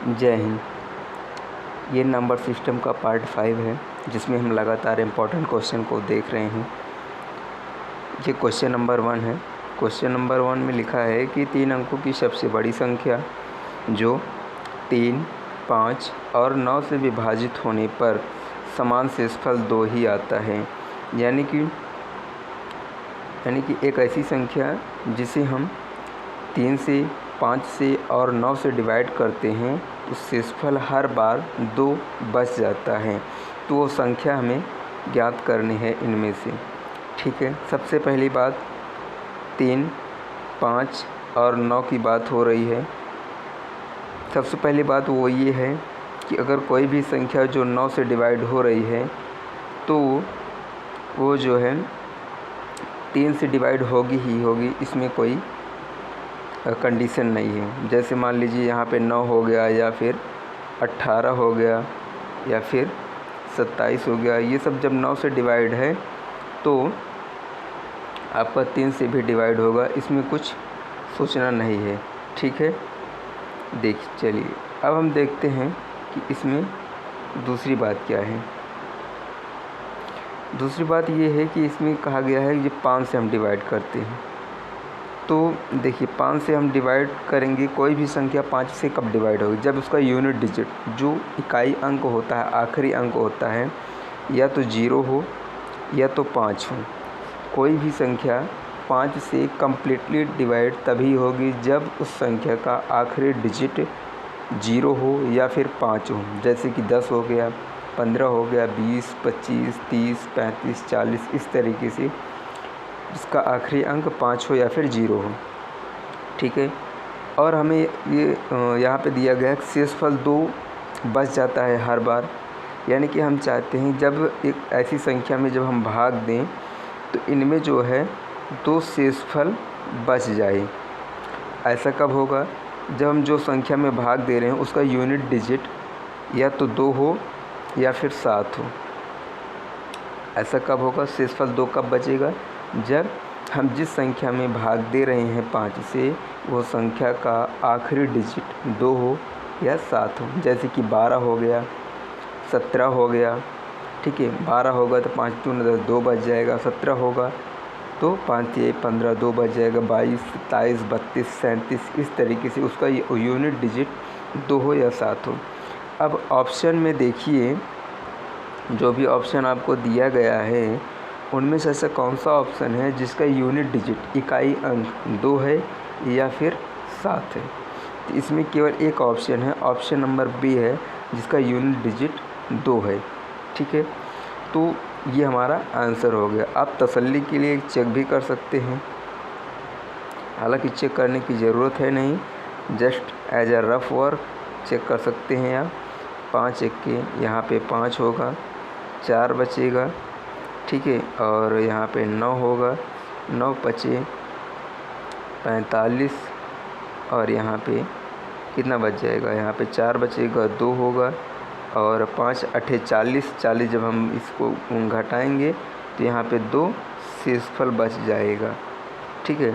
जय हिंद। ये number system का पार्ट 5 है, जिसमें हम लगातार इम्पोर्टेंट क्वेश्चन को देख रहे हैं। ये क्वेश्चन नंबर 1 है। क्वेश्चन नंबर 1 में लिखा है कि 3 अंकों की सबसे बड़ी संख्या जो 3, 5 और 9 से विभाजित होने पर समान शेषफल 2 ही आता है। यानी कि एक ऐसी संख्या जिसे हम 3 से, 5 से और 9 से डिवाइड करते हैं, उस शेषफल हर बार 2 बच जाता है। तो वो संख्या हमें ज्ञात करनी है इनमें से। ठीक है, सबसे पहली बात 3, 5 और 9 की बात हो रही है। सबसे पहली बात वो ये है कि अगर कोई भी संख्या जो 9 से डिवाइड हो रही है तो वो जो है 3 से डिवाइड होगी ही होगी, इसमें कोई कंडीशन नहीं है। जैसे मान लीजिए यहाँ पे 9 हो गया या फिर 18 हो गया या फिर 27 हो गया, ये सब जब 9 से डिवाइड है तो आपका 3 से भी डिवाइड होगा, इसमें कुछ सोचना नहीं है। ठीक है, चलिए अब हम देखते हैं कि इसमें दूसरी बात क्या है। दूसरी बात ये है कि इसमें कहा गया है कि 5 से हम डिवाइड करते हैं। तो देखिए 5 से हम डिवाइड करेंगे, कोई भी संख्या 5 से कब डिवाइड होगी? जब उसका यूनिट डिजिट जो इकाई अंक होता है, आखिरी अंक होता है, या तो 0 हो या तो 5 हो। कोई भी संख्या 5 से कम्प्लीटली डिवाइड तभी होगी जब उस संख्या का आखिरी डिजिट 0 हो या फिर 5 हो। जैसे कि 10 हो गया, 15 हो गया, 20, 25, 30, 35, 40, इस तरीके से जिसका आखिरी अंक 5 हो या फिर 0 हो। ठीक है, और हमें ये यहाँ पे दिया गया है शेषफल 2 बच जाता है हर बार। यानी कि हम चाहते हैं जब एक ऐसी संख्या में जब हम भाग दें तो इनमें जो है 2 शेषफल बच जाए। ऐसा कब होगा? जब हम जो संख्या में भाग दे रहे हैं उसका यूनिट डिजिट या तो 2 हो या फिर 7 हो। ऐसा कब होगा? शेषफल 2 कब बचेगा? जब हम जिस संख्या में भाग दे रहे हैं 5 से, वो संख्या का आखिरी डिजिट 2 हो या 7 हो। जैसे कि 12 हो गया, 17 हो गया। ठीक है, 12 होगा तो 5 दूनी 10, 2 बच जाएगा। 17 होगा तो 5 तिया 15, 2 बच जाएगा। 22, 27, 32, 37, इस तरीके से उसका यूनिट डिजिट 2 हो या 7 हो। अब ऑप्शन में देखिए, जो भी ऑप्शन आपको दिया गया है उनमें से ऐसा कौन सा ऑप्शन है जिसका यूनिट डिजिट इकाई अंक 2 है या फिर 7 है? तो इसमें केवल एक ऑप्शन है, ऑप्शन नंबर बी है, जिसका यूनिट डिजिट 2 है। ठीक है, तो ये हमारा आंसर हो गया। आप तसल्ली के लिए चेक भी कर सकते हैं, हालांकि चेक करने की ज़रूरत है नहीं, just as a rough work check कर सकते हैं आप। 5 1 यहाँ पे 5 होगा, 4 बचेगा। ठीक है, और यहाँ पे 9 होगा, 9 बचे 45, और यहाँ पे कितना बच जाएगा? यहाँ पे 4 बचेगा, 2 होगा, और 5 8 40, 40 जब हम इसको घटाएंगे तो यहाँ पे 2 शेषफल बच जाएगा। ठीक है,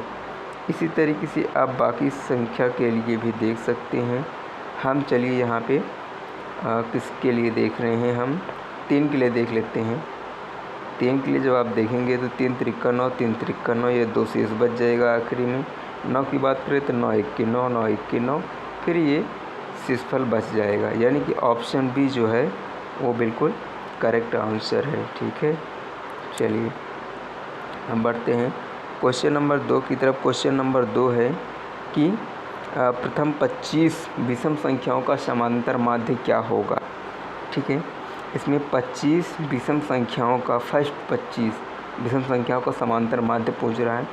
इसी तरीके से आप बाकी संख्या के लिए भी देख सकते हैं। हम चलिए यहाँ पे किसके लिए देख रहे हैं, हम 3 के लिए देख लेते हैं। 3 के लिए जब आप देखेंगे तो 3 त्रिका 9, 3 त्रिका 9, ये 2 शेष बच जाएगा आखिरी में। 9 की बात करें तो 9 1 9, 9 1 9, फिर ये शेषफल बच जाएगा। यानी कि ऑप्शन बी जो है वो बिल्कुल करेक्ट आंसर है। ठीक है, चलिए हम बढ़ते हैं क्वेश्चन नंबर 2 की तरफ। क्वेश्चन नंबर 2 है कि प्रथम 25 विषम संख्याओं का समांतर माध्य क्या होगा? ठीक है, इसमें 25 विषम संख्याओं का, फर्स्ट 25 विषम संख्याओं का समांतर माध्य पूछ रहा है।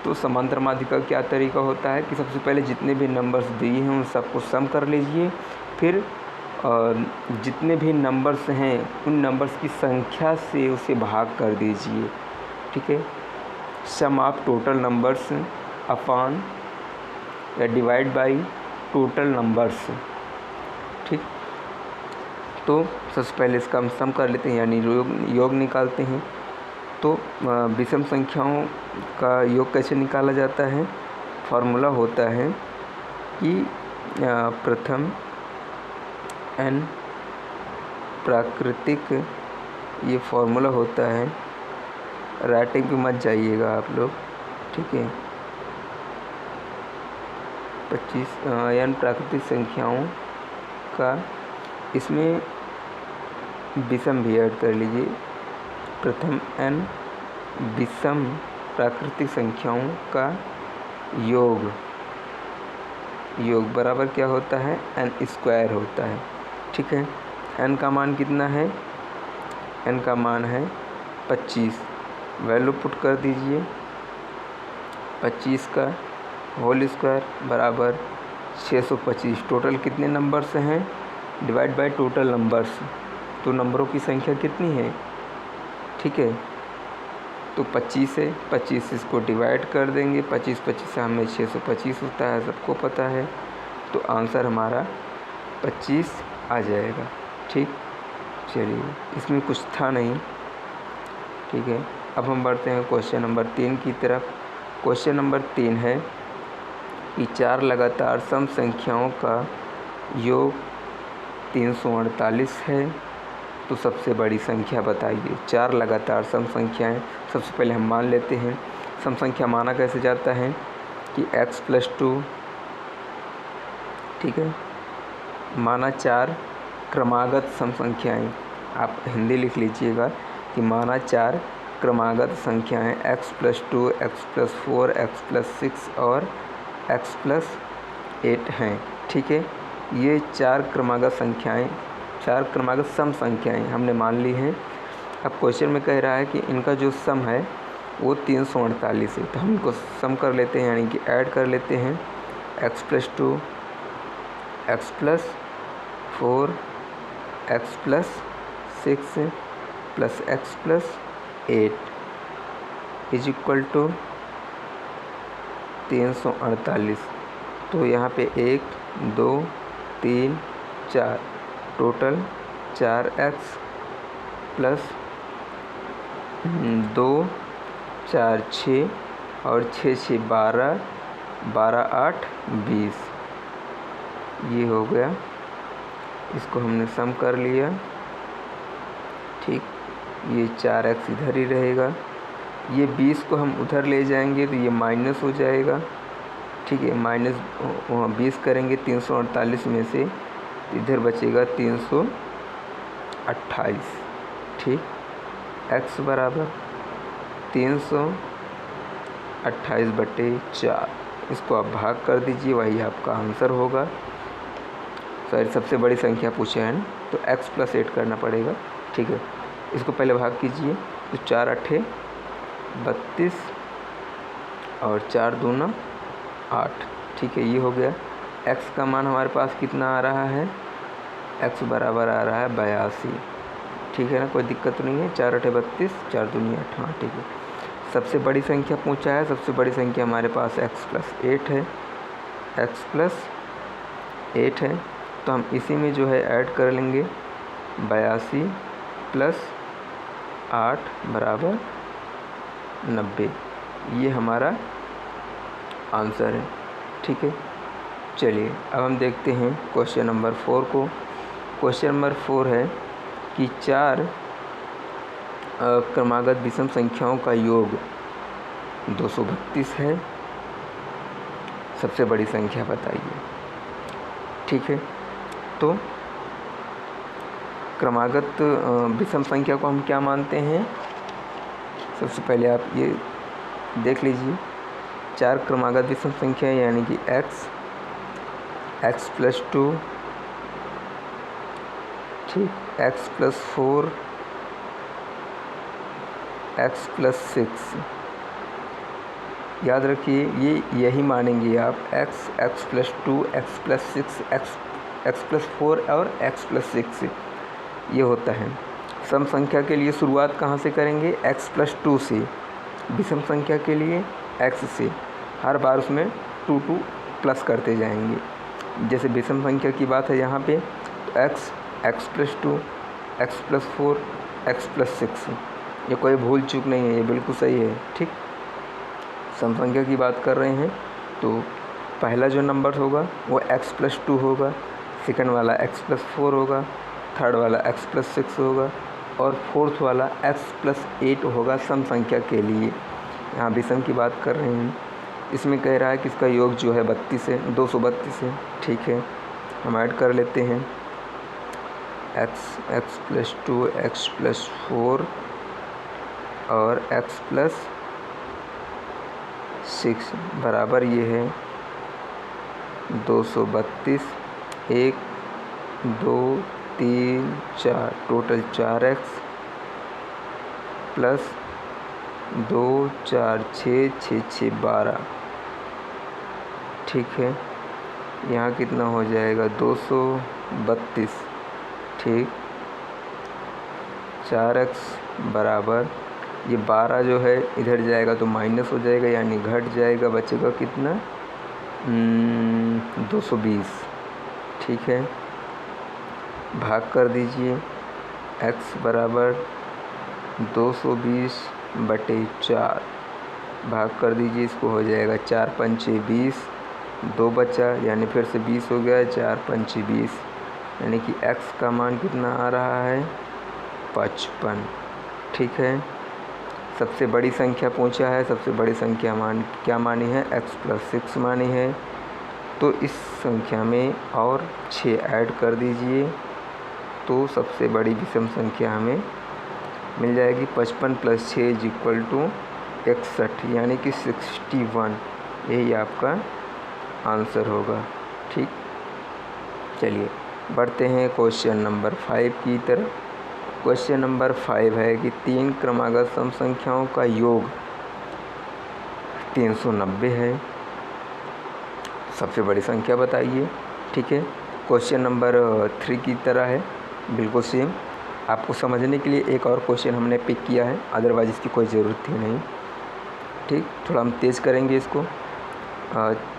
तो समांतर माध्य का क्या तरीका होता है कि सबसे पहले जितने भी नंबर्स दिए हैं उन सबको सम कर लीजिए, फिर जितने भी नंबर्स हैं उन नंबर्स की संख्या से उसे भाग कर दीजिए। ठीक है, सम ऑफ टोटल नंबर्स अपॉन या डिवाइड बाई टोटल नंबर्स। ठीक, तो सबसे पहले इसका हम सम कर लेते हैं, यानी योग निकालते हैं। तो विषम संख्याओं का योग कैसे निकाला जाता है? फार्मूला होता है कि प्रथम n प्राकृतिक, ये फॉर्मूला होता है, राइटिंग पे मत जाइएगा आप लोग, ठीक है। 25 n प्राकृतिक संख्याओं का, इसमें विषम भी ऐड कर लीजिए। प्रथम n विषम प्राकृतिक संख्याओं का योग बराबर क्या होता है, n² होता है, ठीक है। n का मान कितना है, n का मान है 25, वैल्यू पुट कर दीजिए। 25 का होल स्क्वायर बराबर 625। टोटल कितने नंबर्स हैं, डिवाइड बाय टोटल नंबर्स, तो नंबरों की संख्या कितनी है, ठीक है। तो 25 से 25 इसको डिवाइड कर देंगे, 25 से हमें 625 होता है, सबको पता है। तो आंसर हमारा 25 आ जाएगा, ठीक। चलिए, इसमें कुछ था नहीं, ठीक है। अब हम बढ़ते हैं क्वेश्चन नंबर 3 की तरफ। क्वेश्चन नंबर 3 है कि 4 लगातार सम संख्याओं का योग 348 है, तो सबसे बड़ी संख्या बताइए। 4 लगातार सम संख्याएं, सबसे पहले हम मान लेते हैं। सम संख्या माना कैसे जाता है कि x+2, ठीक है। माना 4 क्रमागत सम संख्याएं, आप हिंदी लिख लीजिएगा कि माना 4 क्रमागत संख्याएं x+2, x+4, x+6 और x+8 हैं, ठीक है। ये 4 क्रमागत संख्याएं, 4 क्रमागत सम संख्याएं हमने मान ली हैं। अब क्वेश्चन में कह रहा है कि इनका जो सम है वो 348 है, तो हम इनको सम कर लेते हैं, यानी कि ऐड कर लेते हैं। x+2, x+4, x+6 plus x+8 is equal to 348। तो यहाँ पे 1, 2, 3, 4, टोटल 4x प्लस 2, 4, 6 और 6, 6, 12, 12, 8, 20, ये हो गया। इसको हमने सम कर लिया, ठीक। ये 4x इधर ही रहेगा, ये 20 को हम उधर ले जाएंगे तो ये माइनस हो जाएगा, ठीक है। माइनस वहाँ 20 करेंगे 348 में से, इधर बचेगा 328, ठीक। x बराबर 328/4, इसको आप भाग कर दीजिए, वही आपका आंसर होगा। सॉरी, सबसे बड़ी संख्या पूछे हैं तो x+8 करना पड़ेगा, ठीक है। इसको पहले भाग कीजिए, तो 4 8 32 और 4 दूना 8, ठीक है। ये हो गया। x का मान हमारे पास कितना आ रहा है, x बराबर आ रहा है 82, ठीक है ना, कोई दिक्कत नहीं है। 4 8 32, 4 दूनी 8, हाँ, ठीक है। सबसे बड़ी संख्या पूछा है, सबसे बड़ी संख्या हमारे पास x+8 है, x+8 है, तो हम इसी में जो है ऐड कर लेंगे। 82 + 8 बराबर 90, ये हमारा आंसर है, ठीक है। चलिए, अब हम देखते हैं क्वेश्चन नंबर 4 को। क्वेश्चन नंबर 4 है कि 4 क्रमागत विषम संख्याओं का योग 232 है, सबसे बड़ी संख्या बताइए, ठीक है। तो क्रमागत विषम संख्या को हम क्या मानते हैं, सबसे पहले आप ये देख लीजिए। 4 क्रमागत विषम संख्या यानी कि x+2, ठीक, x+4, x+6, याद रखिए ये यही मानेंगे आप, x+2, x+6, x+4 और x+6, ये होता है। सम संख्या के लिए शुरुआत कहाँ से करेंगे, x+2 से। विषम संख्या के लिए x से, हर बार उसमें 2 2 प्लस करते जाएंगे। जैसे विषम संख्या की बात है यहाँ पे, तो x, x+2, x+4, x+6, ये कोई भूल चूक नहीं है, ये बिल्कुल सही है, ठीक। सम संख्या की बात कर रहे हैं तो पहला जो नंबर होगा वो x+2 होगा, सेकंड वाला x+4 होगा, थर्ड वाला x+6 होगा और फोर्थ वाला x+8 होगा सम संख्या के लिए। यहाँ विषम की बात कर रहे हैं। इसमें कह रहा है कि इसका योग जो है 32 है, 232 है। ठीक है, हम ऐड कर लेते हैं x+2 x+4 और x+6 बराबर ये है 232, 1 2 3 4 टोटल 4x प्लस 2 4 6 6 6 12। ठीक है, यहाँ कितना हो जाएगा 232। ठीक, 4x बराबर ये 12 जो है इधर जाएगा तो माइनस हो जाएगा, यानी घट जाएगा, बचेगा कितना 220। ठीक है, भाग कर दीजिए x बराबर 220/4 भाग कर दीजिए, इसको हो जाएगा 4 पंचे 20, 2 बचा यानी फिर से 20 हो गया, 4 पंचे 20 यानी कि x का मान कितना आ रहा है 55। ठीक है, सबसे बड़ी संख्या पूछा है, सबसे बड़ी संख्या क्या मानी है x+6 मानी है। तो इस संख्या में और 6 ऐड कर दीजिए तो सबसे बड़ी विषम संख्या हमें मिल जाएगी। 55 + 6 = 61 यानी कि 61। यही आपका आंसर होगा। ठीक, चलिए बढ़ते हैं क्वेश्चन नंबर 5 की तरफ। क्वेश्चन नंबर 5 है कि 3 क्रमागत सम संख्याओं का योग 390 है, सबसे बड़ी संख्या बताइए। ठीक है, क्वेश्चन नंबर 3 की तरह है, बिल्कुल सेम। आपको समझने के लिए एक और क्वेश्चन हमने पिक किया है, अदरवाइज इसकी कोई ज़रूरत ही नहीं। ठीक, थोड़ा हम तेज़ करेंगे इसको।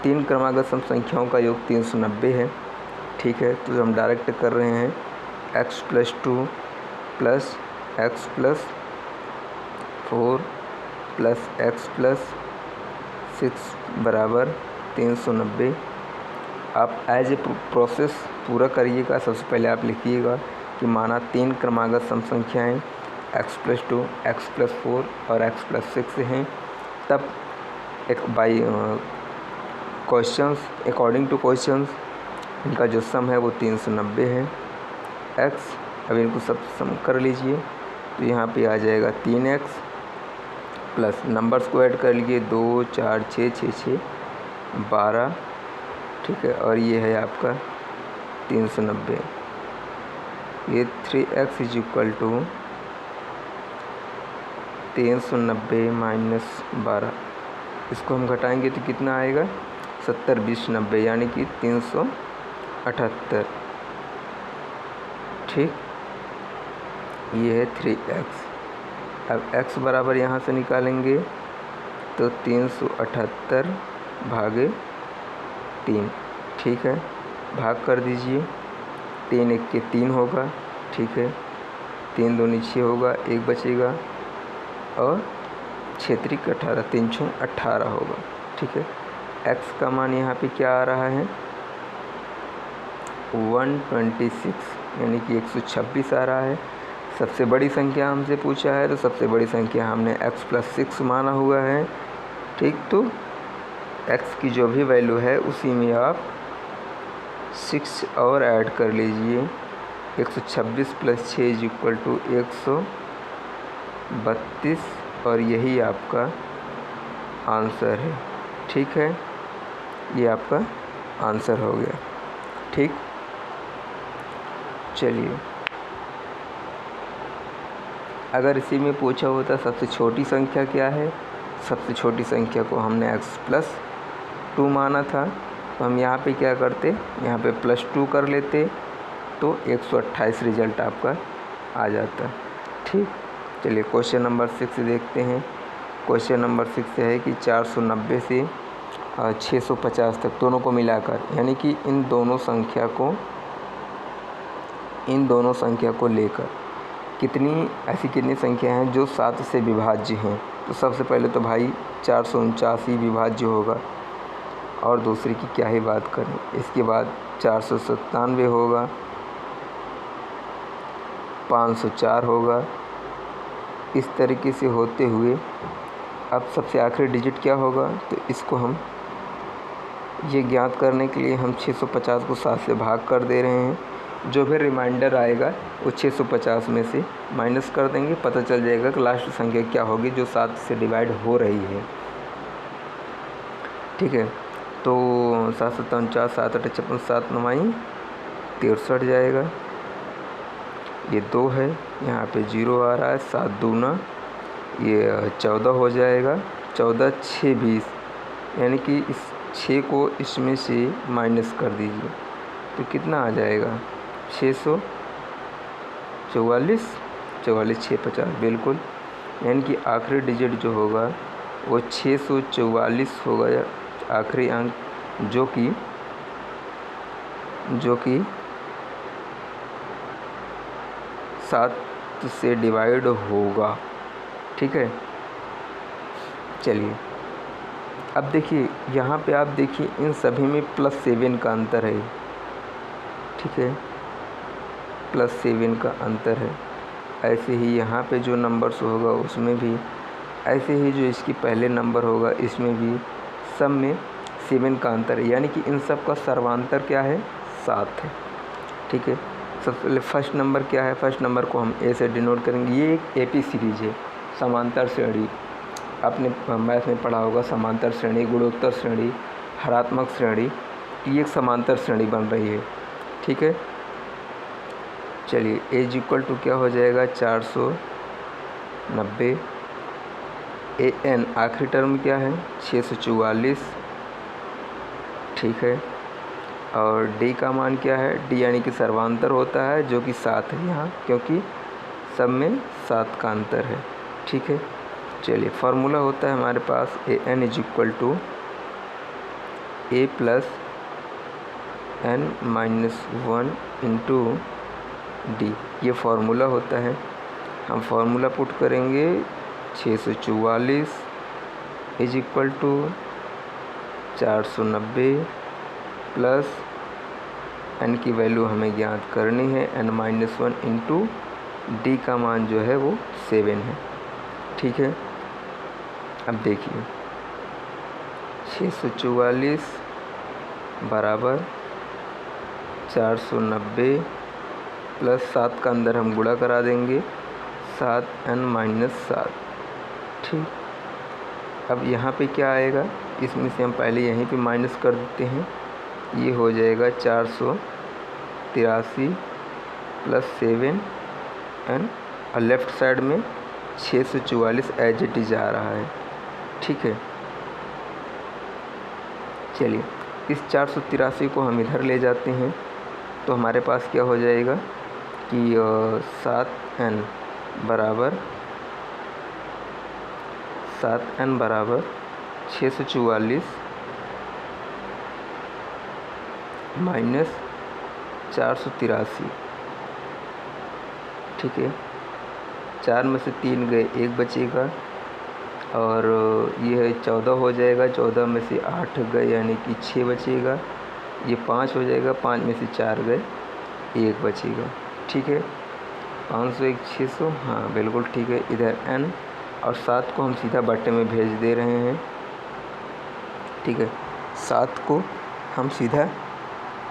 3 क्रमागत सम संख्याओं का योग 390 है। ठीक है, तो हम डायरेक्ट कर रहे हैं x+2 + x+4 + x+6 बराबर 390। आप एज ए प्रोसेस पूरा करिएगा। सबसे पहले आप लिखिएगा कि माना 3 क्रमागत सम संख्याएँ x+2 x+4 और x+6 हैं, तब एक by questions according two questions इनका जो सम है वो 390 है। x, अब इनको सब सम कर लीजिए तो यहाँ पे आ जाएगा 3x प्लस नंबर्स को ऐड कर लीजिए 2 4 6 6 6 12। ठीक है, और ये है आपका 390। ये 3x = 390 - 12। इसको हम घटाएंगे तो कितना आएगा 70 20 90 यानी कि 378। ठीक, ये है 3x। अब x बराबर यहाँ से निकालेंगे तो 378/3। ठीक है, भाग कर दीजिए, 3 1 के 3 होगा। ठीक है, 3 दूनी 6 होगा, 1 बचेगा और 6 3 18, 3 6 18 होगा। ठीक है, x का मान यहाँ पे क्या आ रहा है 126 यानी कि 126 आ रहा है। सबसे बड़ी संख्या हमसे पूछा है तो सबसे बड़ी संख्या हमने x+6 माना हुआ है। ठीक, तो x की जो भी वैल्यू है उसी में आप 6 और ऐड कर लीजिए। 126 + 6 = 132 और यही आपका आंसर है। ठीक है, ये आपका आंसर हो गया। ठीक, चलिए अगर इसी में पूछा होता सबसे छोटी संख्या क्या है, सबसे छोटी संख्या को हमने x+2 माना था, तो हम यहाँ पे क्या करते, यहाँ पे +2 कर लेते तो 128 रिजल्ट आपका आ जाता। ठीक, चलिए क्वेश्चन नंबर 6 देखते हैं। क्वेश्चन नंबर 6 है कि 490 से 650 तक दोनों को मिलाकर, यानी कि इन दोनों संख्या को लेकर कितनी संख्या हैं जो 7 से विभाज्य हैं। तो सबसे पहले तो भाई 449 ही विभाज्य होगा। और दूसरे की क्या ही बात करें। इसके बाद 497 होगा, 504 होगा। इस तरीके से होते हुए अब सबसे आखिरी डिजिट क्या होगा, तो इसको हम ये ज्ञात करने के लिए हम 650 को 7 से भाग कर दे रहे हैं। जो भी रिमाइंडर आएगा वो 650 में से माइनस कर देंगे, पता चल जाएगा कि लास्ट संख्या क्या होगी जो 7 से डिवाइड हो रही है। ठीक है, तो 7 7 49 7 8 56 7 9 63 जाएगा। ये 2 है, यहाँ पे 0 आ रहा है। 7 दूना ये 14 हो जाएगा। 14 6 20, यानी कि इस 6 को इसमें से माइनस कर दीजिए तो कितना आ जाएगा, 644 44 6 50 बिल्कुल। यानी कि आखिरी डिजिट जो होगा वो 644 होगा, आखिरी अंक जो कि 7 से डिवाइड होगा। ठीक है, चलिए अब देखिए यहाँ पे आप देखिए इन सभी में +7 का अंतर है। ठीक है, +7 का अंतर है। ऐसे ही यहाँ पे जो नंबर्स होगा उसमें भी, ऐसे ही जो इसकी पहले नंबर होगा इसमें भी सब में 7 का अंतर है। यानी कि इन सब का सर्वांतर क्या है, 7 है। ठीक है, सबसे पहले फर्स्ट नंबर क्या है, फर्स्ट नंबर को हम ए से डिनोट करेंगे। ये एक एपी सीरीज है, समांतर श्रेणी। आपने मैथ में पढ़ा होगा समांतर श्रेणी, गुणोत्तर श्रेणी, हरात्मक श्रेणी। ये एक समांतर श्रेणी बन रही है। ठीक है, चलिए एज इक्वल टू क्या हो जाएगा, 490। ए एन आखिरी टर्म क्या है, 644। ठीक है, और डी का मान क्या है, डी यानी कि सर्वांतर होता है जो कि 7 है यहाँ, क्योंकि सब में 7 का अंतर है। ठीक है, चलिए फार्मूला होता है हमारे पास A N is equal to A plus n minus 1 into D, ये फार्मूला होता है। हम फार्मूला पुट करेंगे 644 is equal to 490 plus n की वैल्यू हमें ज्ञात करनी है, n माइनस 1 इंटू डी का मान जो है वो 7 है। ठीक है, अब देखिए 644 बराबर 490 प्लस 7 का अंदर हम गुणा करा देंगे, 7n माइनस 7। ठीक, अब यहाँ पे क्या आएगा, इसमें से हम पहले यहीं पे माइनस कर देते हैं। ये हो जाएगा 483 प्लस 7n, और लेफ़्ट साइड में 644 एज इट इज आ रहा है। ठीक है, चलिए इस 483 को हम इधर ले जाते हैं तो हमारे पास क्या हो जाएगा कि 7n बराबर 644 माइनस 483। ठीक है, 4 में से 3 गए, 1 बचेगा, और ये है 14 हो जाएगा। 14 में से 8 गए यानी कि 6 बचेगा। ये 5 हो जाएगा, 5 में से 4 गए, 1 बचेगा। ठीक है, 501 600, हाँ बिल्कुल ठीक है। इधर n और 7 को हम सीधा बट्टे में भेज दे रहे हैं। ठीक है, 7 को हम सीधा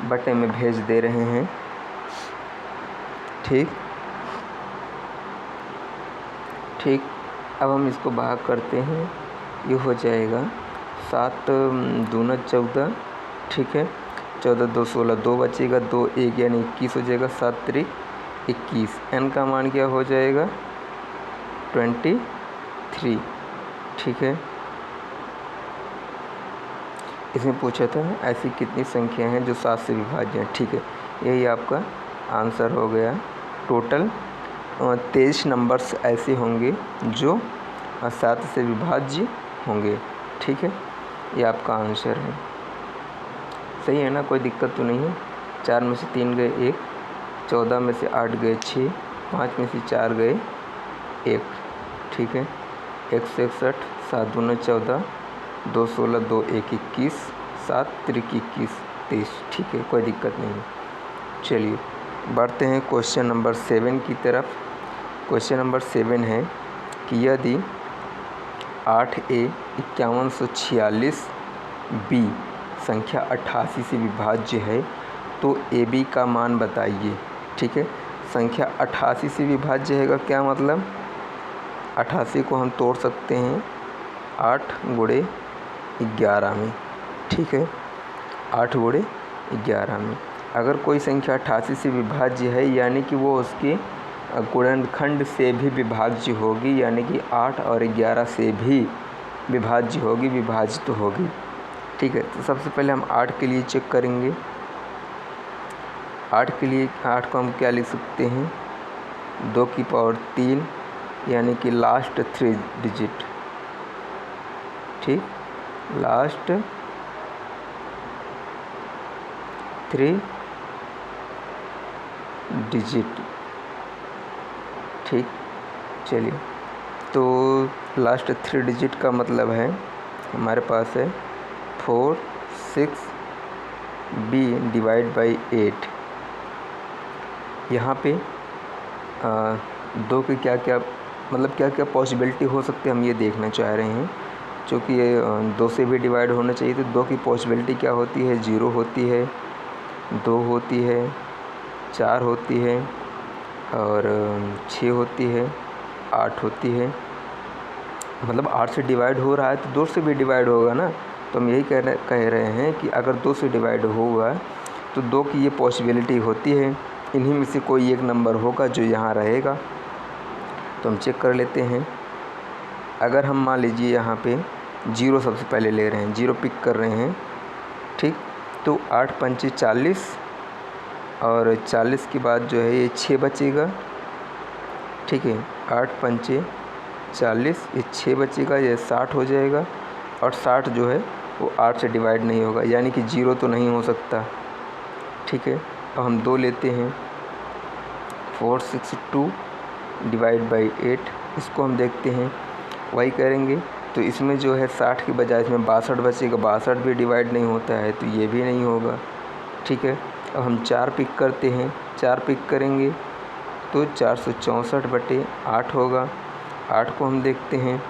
बट्टे में भेज दे रहे हैं। ठीक, अब हम इसको भाग करते हैं। ये हो जाएगा 7 दूना 14। ठीक है, 14 2 16, 2 बचेगा, 2 1 यानी 21 हो जाएगा, 7 3 21। n का मान क्या हो जाएगा, 23। ठीक है, इसमें पूछा था ऐसी कितनी संख्या हैं जो 7 से विभाज्य हैं। ठीक है, यही आपका आंसर हो गया। टोटल 23 नंबर्स ऐसे होंगे जो 7 से विभाज्य होंगे। ठीक है, ये आपका आंसर है। सही है ना, कोई दिक्कत तो नहीं है। 4 में से 3 गए 1, 14 में से 8 गए 6, 5 में से 4 गए 1। ठीक है, 161, 7 दूना 14, 2 16, 2 1 21, 7 त्रिक 21 23। ठीक है, कोई दिक्कत नहीं है। चलिए बढ़ते हैं क्वेश्चन नंबर 7 की तरफ। क्वेश्चन नंबर 7 है कि यदि 8A 5146 B संख्या 88 से विभाज्य है तो AB का मान बताइए। ठीक है, संख्या 88 से विभाज्य है का क्या मतलब, 88 को हम तोड़ सकते हैं 8 गुणे 11 में। ठीक है, 8 गुणे 11 में। अगर कोई संख्या 88 से विभाज्य है यानी कि वो उसके गुणनखंड से भी विभाज्य होगी, यानी कि 8 और 11 से भी विभाज्य होगी, विभाजित होगी। ठीक है, तो सबसे पहले हम 8 के लिए चेक करेंगे। 8 के लिए 8 को हम क्या लिख सकते हैं, 2 की पावर 3 यानी कि लास्ट 3 डिजिट। ठीक, लास्ट 3 डिजिट। ठीक, चलिए तो लास्ट 3 डिजिट का मतलब है हमारे पास है 4 6 B डिवाइड बाई 8। यहाँ पे 2 के क्या क्या मतलब क्या क्या पॉसिबिलिटी हो सकती है हम ये देखना चाह रहे हैं। चूँकि ये 2 से भी डिवाइड होना चाहिए तो 2 की पॉसिबिलिटी क्या होती है, 0 होती है, 2 होती है, 4 होती है और 6 होती है, 8 होती है। मतलब 8 से डिवाइड हो रहा है तो 2 से भी डिवाइड होगा ना। तो हम यही कह रहे हैं कि अगर 2 से डिवाइड होगा तो 2 की ये पॉसिबिलिटी होती है, इन्हीं में से कोई एक नंबर होगा जो यहाँ रहेगा। तो हम चेक कर लेते हैं। अगर हम मान लीजिए यहाँ पे 0 सबसे पहले ले रहे हैं, 0 पिक कर रहे हैं। ठीक, तो 8 पंचे 40 और 40 के बाद जो है ये 6 बचेगा। ठीक है, 8 पंचे 40, ये 6 बचेगा, ये 60 हो जाएगा। और 60 जो है वो 8 से डिवाइड नहीं होगा, यानी कि 0 तो नहीं हो सकता। ठीक है, अब हम 2 लेते हैं, 462 डिवाइड बाई 8। इसको हम देखते हैं, वही करेंगे तो इसमें जो है 60 की बजाय इसमें 62 बचेगा। 62 भी डिवाइड नहीं होता है तो ये भी नहीं होगा। ठीक है, अब हम 4 पिक करते हैं, 4 पिक करेंगे तो 464 बटे 8 होगा। 8 को हम देखते हैं,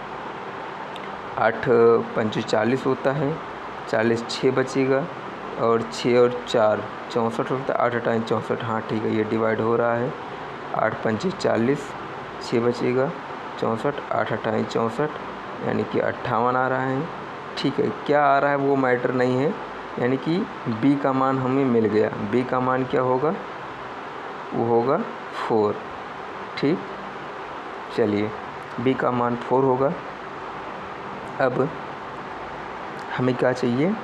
8 पंचे 40 होता है, 40 6 बचेगा और 6 और 4 64 होता है, 8 अठाई 64। हाँ ठीक है, ये डिवाइड हो रहा है। 8 पंचे 40, 6 बचेगा 64, 8 अठाई 64 यानी कि 58 आ रहा है। ठीक है, क्या आ रहा है वो मैटर नहीं है, यानी कि B का मान हमें मिल गया। B का मान क्या होगा, वो होगा 4। ठीक, चलिए B का मान 4 होगा। अब हमें क्या चाहिए,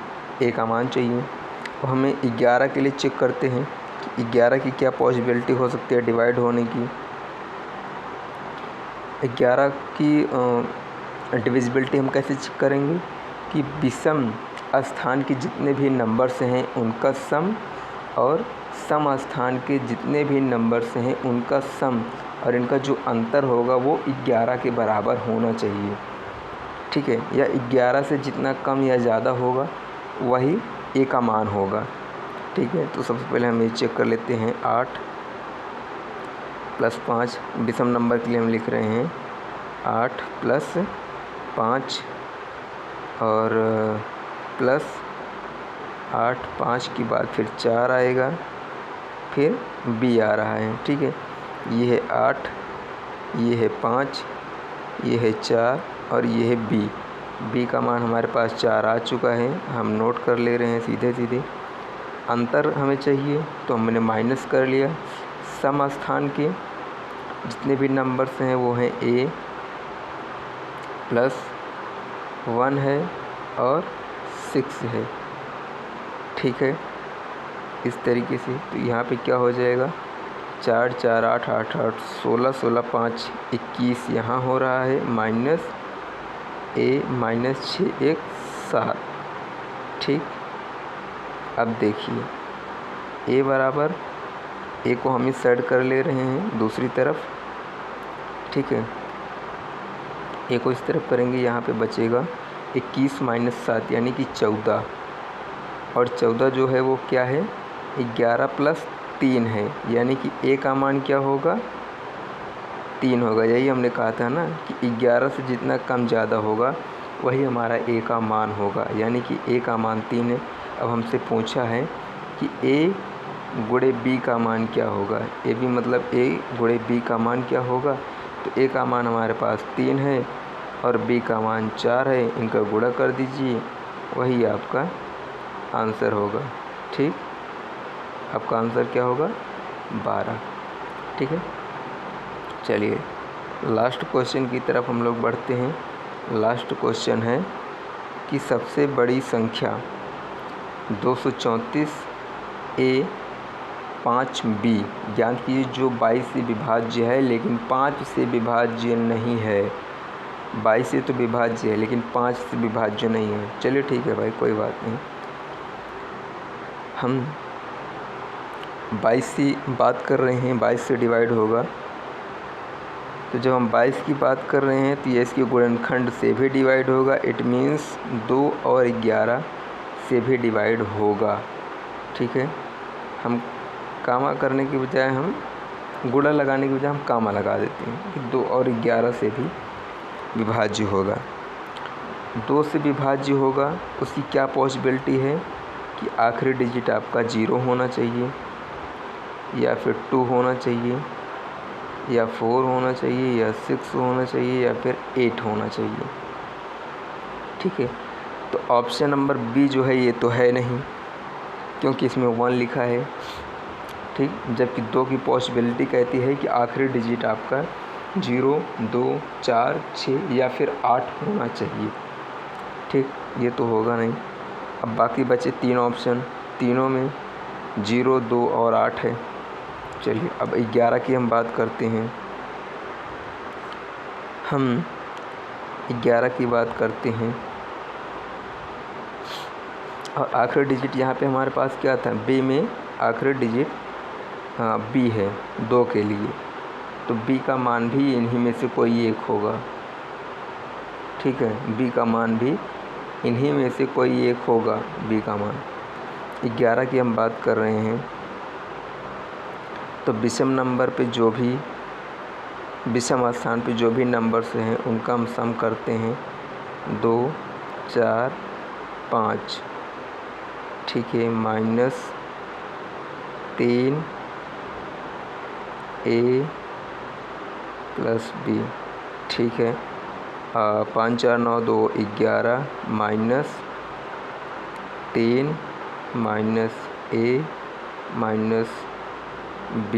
A का मान चाहिए। तो हमें 11 के लिए चेक करते हैं कि 11 की क्या पॉसिबिलिटी हो सकती है डिवाइड होने की। 11 की डिविजिबिलिटी हम कैसे चेक करेंगे कि विषम स्थान के जितने भी नंबर्स हैं उनका सम और सम स्थान के जितने भी नंबर्स हैं उनका सम, और इनका जो अंतर होगा वो 11 के बराबर होना चाहिए। ठीक है, या 11 से जितना कम या ज़्यादा होगा वही A का मान होगा। ठीक है, तो सबसे पहले हम ये चेक कर लेते हैं। 8 + 5 विषम नंबर के लिए हम लिख रहे हैं 8 + 5 और प्लस 8, 5 के बाद फिर 4 आएगा, फिर B आ रहा है। ठीक है, ये है 8, ये है 5, ये है 4 और ये है B। B का मान हमारे पास 4 आ चुका है, हम नोट कर ले रहे हैं सीधे सीधे। अंतर हमें चाहिए तो हमने माइनस कर लिया। सम स्थान के जितने भी नंबर्स हैं वो हैं A + 1 है और 6 है। ठीक है, इस तरीके से तो यहाँ पे क्या हो जाएगा, 4 4 8 8 8 16 16 5 21 यहाँ हो रहा है, माइनस A -6 1 7। ठीक, अब देखिए A बराबर, A को हम इस साइड कर ले रहे हैं दूसरी तरफ। ठीक है, A को इस तरफ करेंगे, यहाँ पे बचेगा 21 - 7 यानी कि 14। और 14 जो है वो क्या है, 11 + 3 है, यानी कि a का मान क्या होगा, 3 होगा। यही हमने कहा था ना कि 11 से जितना कम ज़्यादा होगा वही हमारा a का मान होगा, यानी कि a का मान 3 है। अब हमसे पूछा है कि a गुणे b का मान क्या होगा, a b मतलब a गुणे b का मान क्या होगा। तो a का मान हमारे पास 3 है और b का मान 4 है, इनका गुणा कर दीजिए, वही आपका आंसर होगा। ठीक, आपका आंसर क्या होगा, 12। ठीक है, चलिए लास्ट क्वेश्चन की तरफ हम लोग बढ़ते हैं। लास्ट क्वेश्चन है कि सबसे बड़ी संख्या 234 A 5B ज्ञात कीजिए जो 22 से विभाज्य है लेकिन 5 से विभाज्य नहीं है। 22 से तो विभाज्य है लेकिन 5 से विभाज्य नहीं है। चलिए ठीक है भाई, कोई बात नहीं। हम 22 से बात कर रहे हैं, 22 से डिवाइड होगा। तो जब हम 22 की बात कर रहे हैं तो ये इसके गुणनखंड से भी डिवाइड होगा। इट मीन्स 2 और 11 से भी डिवाइड होगा। ठीक है, हम कामा करने की बजाय, हम गुणा लगाने की बजाय हम कामा लगा देते हैं कि 2 और 11 से भी विभाज्य होगा। 2 से विभाज्य होगा, उसकी क्या पॉसिबिलिटी है कि आखिरी डिजिट आपका 0 होना चाहिए, या फिर 2 होना चाहिए, या 4 होना चाहिए, या 6 होना चाहिए, या फिर 8 होना चाहिए। ठीक है, तो ऑप्शन नंबर बी जो है ये तो है नहीं, क्योंकि इसमें 1 लिखा है। ठीक, जबकि 2 की पॉसिबिलिटी कहती है कि आखिरी डिजिट आपका 0, 2, 4, 6 या फिर 8 होना चाहिए। ठीक, ये तो होगा नहीं। अब बाकी बचे 3 ऑप्शन, तीनों में 0, 2 और 8 है। चलिए अब 11 की हम बात करते हैं। हम 11 की बात करते हैं और आखिरी डिजिट यहाँ पे हमारे पास क्या था, बी में आखिरी डिजिट बी है 2 के लिए, तो बी का मान भी इन्हीं में से कोई एक होगा। ठीक है, बी का मान भी इन्हीं में से कोई एक होगा, बी का मान। 11 की हम बात कर रहे हैं, तो विषम नंबर पे जो भी, विषम स्थान पे जो भी नंबर्स हैं उनका हम सम करते हैं, 2, 4, 5। ठीक है, -3 A + B। ठीक है, 5, 4, 9, 2, 11 -3 A B।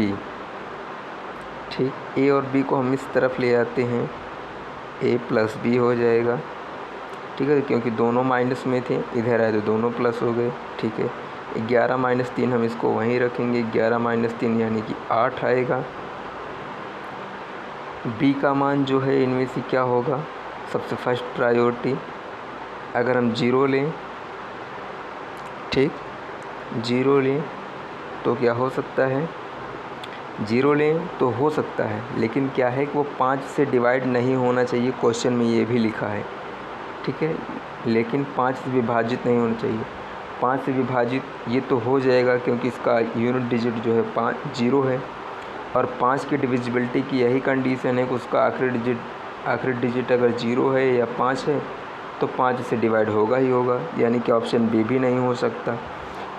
ठीक, A और B को हम इस तरफ ले आते हैं, A + B हो जाएगा। ठीक है, क्योंकि दोनों माइनस में थे, इधर आए तो दोनों प्लस हो गए। ठीक है, 11 - 3 हम इसको वहीं रखेंगे, 11 - 3 यानी कि 8 आएगा। B का मान जो है इनमें से क्या होगा, सबसे फर्स्ट प्रायोरिटी अगर हम 0 लें, ठीक 0 लें तो क्या हो सकता है, 0 लें तो हो सकता है, लेकिन क्या है कि वो 5 से डिवाइड नहीं होना चाहिए, क्वेश्चन में ये भी लिखा है। ठीक है, लेकिन 5 से विभाजित नहीं होना चाहिए। 5 से विभाजित ये तो हो जाएगा क्योंकि इसका यूनिट डिजिट जो है 0 है, और 5 की डिविजिबिलिटी की यही कंडीशन है कि उसका आखिरी डिजिट अगर 0 है या 5 है तो 5 से डिवाइड होगा ही होगा, यानी कि ऑप्शन बी भी नहीं हो सकता।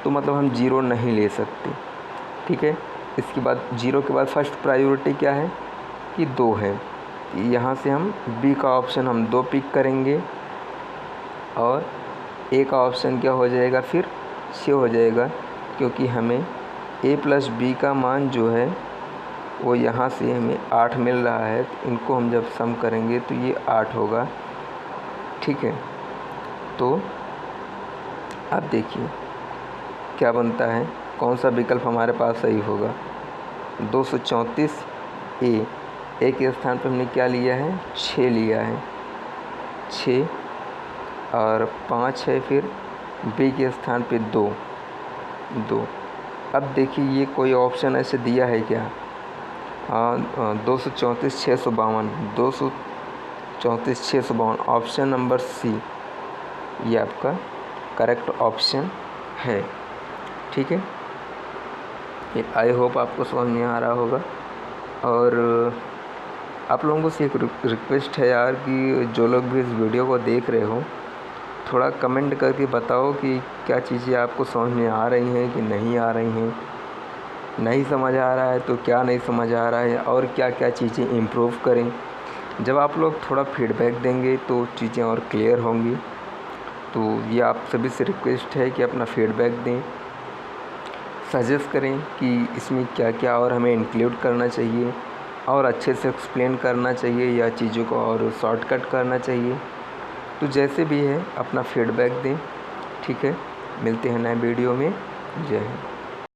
तो मतलब हम 0 नहीं ले सकते। ठीक है, इसके बाद 0 के बाद फर्स्ट प्रायोरिटी क्या है कि 2 है, यहाँ से हम बी का ऑप्शन हम 2 पिक करेंगे और ए का ऑप्शन क्या हो जाएगा, फिर 6 हो जाएगा, क्योंकि हमें A + B का मान जो है वो यहाँ से हमें 8 मिल रहा है, तो इनको हम जब सम करेंगे तो ये 8 होगा। ठीक है, तो आप देखिए क्या बनता है, कौन सा विकल्प हमारे पास सही होगा। 234 ए के स्थान पर हमने क्या लिया है, 6 लिया है, 6 और 5 है, फिर बी के स्थान पे 2। अब देखिए ये कोई ऑप्शन ऐसे दिया है क्या, हाँ 234 652, 234 652, ऑप्शन नंबर सी ये आपका करेक्ट ऑप्शन है। ठीक है, ये आई होप आपको समझ में आ रहा होगा। और आप लोगों से एक रिक्वेस्ट है यार कि जो लोग भी इस वीडियो को देख रहे हो, थोड़ा कमेंट करके बताओ कि क्या चीज़ें आपको समझ में आ रही हैं कि नहीं आ रही हैं। नहीं समझ आ रहा है तो क्या नहीं समझ आ रहा है और क्या क्या चीज़ें इम्प्रूव करें। जब आप लोग थोड़ा फीडबैक देंगे तो चीज़ें और क्लियर होंगी। तो ये आप सभी से रिक्वेस्ट है कि अपना फीडबैक दें, सजेस्ट करें कि इसमें क्या क्या और हमें इंक्लूड करना चाहिए और अच्छे से एक्सप्लेन करना चाहिए या चीज़ों को और शॉर्टकट करना चाहिए। तो जैसे भी है अपना फीडबैक दें। ठीक है, मिलते हैं नए वीडियो में। जय हिंद।